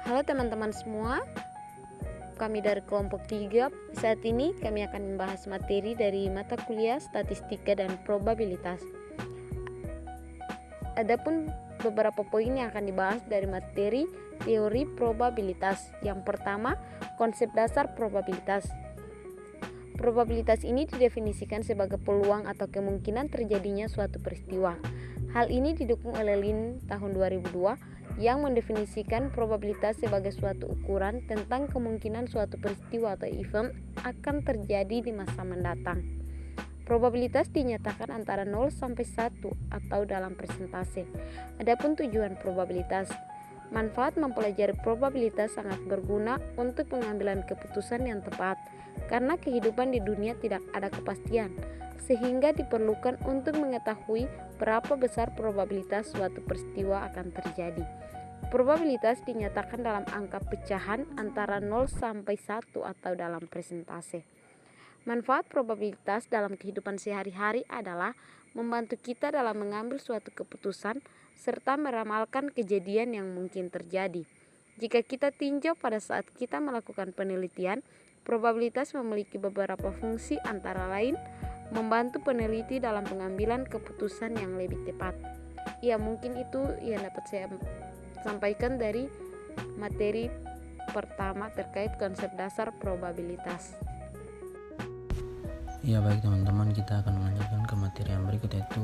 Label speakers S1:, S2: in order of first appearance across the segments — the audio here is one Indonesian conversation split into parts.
S1: Halo teman-teman semua, kami dari kelompok 3. Saat ini kami akan membahas materi dari mata kuliah statistika dan probabilitas. Adapun beberapa poin yang akan dibahas dari materi teori probabilitas. Yang pertama, konsep dasar probabilitas. Probabilitas ini didefinisikan sebagai peluang atau kemungkinan terjadinya suatu peristiwa. Hal ini didukung oleh Lin tahun 2002 yang mendefinisikan probabilitas sebagai suatu ukuran tentang kemungkinan suatu peristiwa atau event akan terjadi di masa mendatang. Probabilitas dinyatakan antara 0 sampai 1 atau dalam persentase. Adapun tujuan probabilitas, manfaat mempelajari probabilitas sangat berguna untuk pengambilan keputusan yang tepat, karena kehidupan di dunia tidak ada kepastian, sehingga diperlukan untuk mengetahui berapa besar probabilitas suatu peristiwa akan terjadi. Probabilitas dinyatakan dalam angka pecahan antara 0 sampai 1 atau dalam persentase. Manfaat probabilitas dalam kehidupan sehari-hari adalah membantu kita dalam mengambil suatu keputusan serta meramalkan kejadian yang mungkin terjadi. Jika kita tinjau pada saat kita melakukan penelitian, probabilitas memiliki beberapa fungsi, antara lain membantu peneliti dalam pengambilan keputusan yang lebih tepat. Ya, mungkin itu yang dapat saya sampaikan dari materi pertama terkait konsep dasar probabilitas.
S2: Ya, baik teman-teman, kita akan melanjutkan ke materi yang berikut, yaitu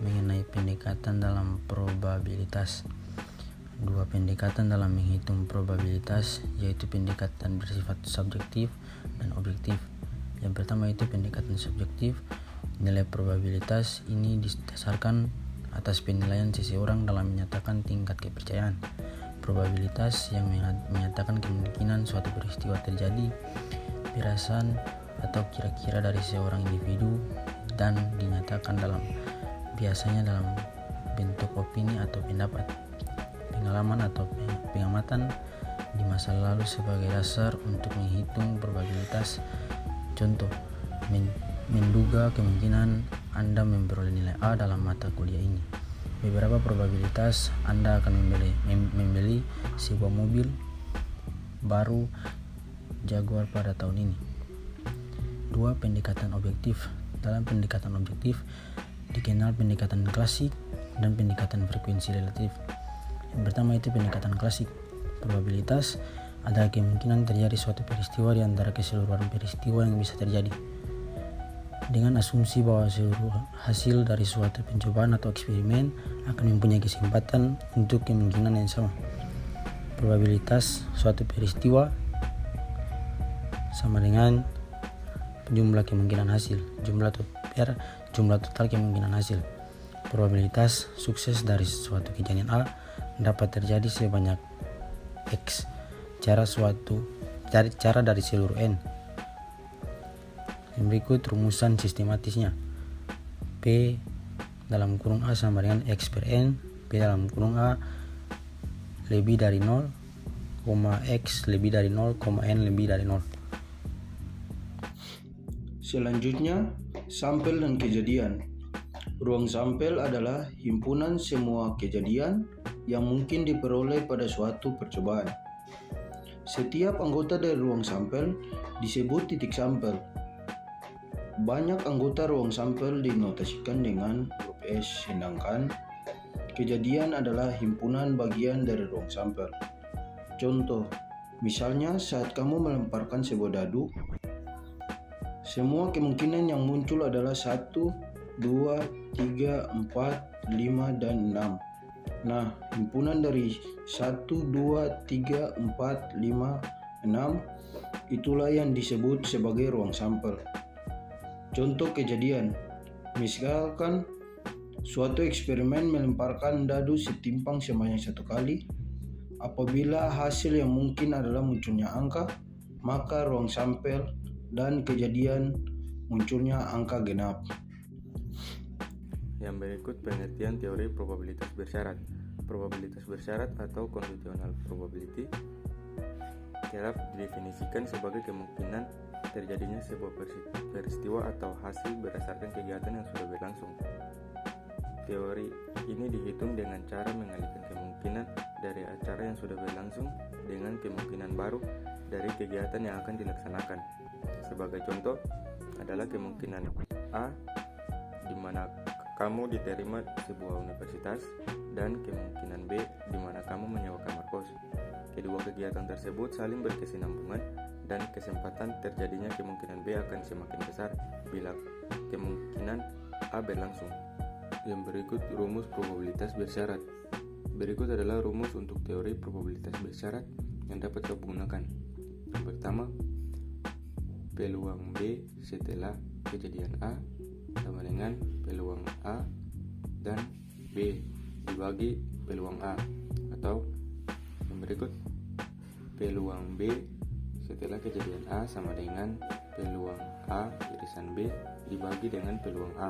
S2: mengenai pendekatan dalam probabilitas. Dua pendekatan dalam menghitung probabilitas, yaitu pendekatan bersifat subjektif dan objektif. Yang pertama itu pendekatan subjektif. Nilai probabilitas ini didasarkan atas penilaian seseorang dalam menyatakan tingkat kepercayaan. Probabilitas yang menyatakan kemungkinan suatu peristiwa terjadi berdasarkan atau kira-kira dari seorang individu dan dinyatakan biasanya dalam bentuk opini atau pendapat, pengalaman atau pengamatan di masa lalu sebagai dasar untuk menghitung probabilitas. Contoh, menduga kemungkinan Anda memperoleh nilai A dalam mata kuliah ini. Beberapa probabilitas Anda akan membeli sebuah mobil baru Jaguar pada tahun ini. Dua, pendekatan objektif. Dalam pendekatan objektif dikenal pendekatan klasik dan pendekatan frekuensi relatif. Yang pertama itu pendekatan klasik. Probabilitas ada kemungkinan terjadi suatu peristiwa di antara keseluruhan peristiwa yang bisa terjadi, dengan asumsi bahwa seluruh hasil dari suatu pencobaan atau eksperimen akan mempunyai kesempatan untuk kemungkinan yang sama. Probabilitas suatu peristiwa sama dengan jumlah kemungkinan hasil, jumlah total kemungkinan hasil. Probabilitas sukses dari suatu kejadian A dapat terjadi sebanyak X cara dari seluruh N. Yang berikut rumusan sistematisnya. P dalam kurung A sama dengan X per N. P dalam kurung A lebih dari 0, X lebih dari 0, N lebih dari 0.
S3: Selanjutnya, sampel dan kejadian. Ruang sampel adalah himpunan semua kejadian yang mungkin diperoleh pada suatu percobaan. Setiap anggota dari ruang sampel disebut titik sampel. Banyak anggota ruang sampel dinotasikan dengan huruf S, sedangkan kejadian adalah himpunan bagian dari ruang sampel. Contoh, misalnya saat kamu melemparkan sebuah dadu, semua kemungkinan yang muncul adalah 1, 2, 3, 4, 5, dan 6. Nah, himpunan dari 1, 2, 3, 4, 5, 6 itulah yang disebut sebagai ruang sampel. Contoh kejadian, misalkan suatu eksperimen melemparkan dadu setimpang sebanyak 1 kali. Apabila hasil yang mungkin adalah munculnya angka, maka ruang sampel dan kejadian munculnya angka genap.
S4: Yang berikut pengertian teori probabilitas bersyarat. Probabilitas bersyarat atau conditional probability kerap didefinisikan sebagai kemungkinan terjadinya sebuah peristiwa atau hasil berdasarkan kegiatan yang sudah berlangsung. Teori ini dihitung dengan cara mengalihkan kemungkinan dari acara yang sudah berlangsung dengan kemungkinan baru dari kegiatan yang akan dilaksanakan. Sebagai contoh adalah kemungkinan A, di mana kamu diterima di sebuah universitas, dan kemungkinan B, di mana kamu menyewa kamar kos. Kedua kegiatan tersebut saling berkesinambungan dan kesempatan terjadinya kemungkinan B akan semakin besar bila kemungkinan A berlangsung. Yang berikut rumus probabilitas bersyarat. Berikut adalah rumus untuk teori probabilitas bersyarat yang dapat kau gunakan. Yang pertama, peluang B setelah kejadian A sama dengan peluang A dan B dibagi peluang A. Atau yang berikut, peluang B setelah kejadian A sama dengan peluang A irisan B dibagi dengan peluang A.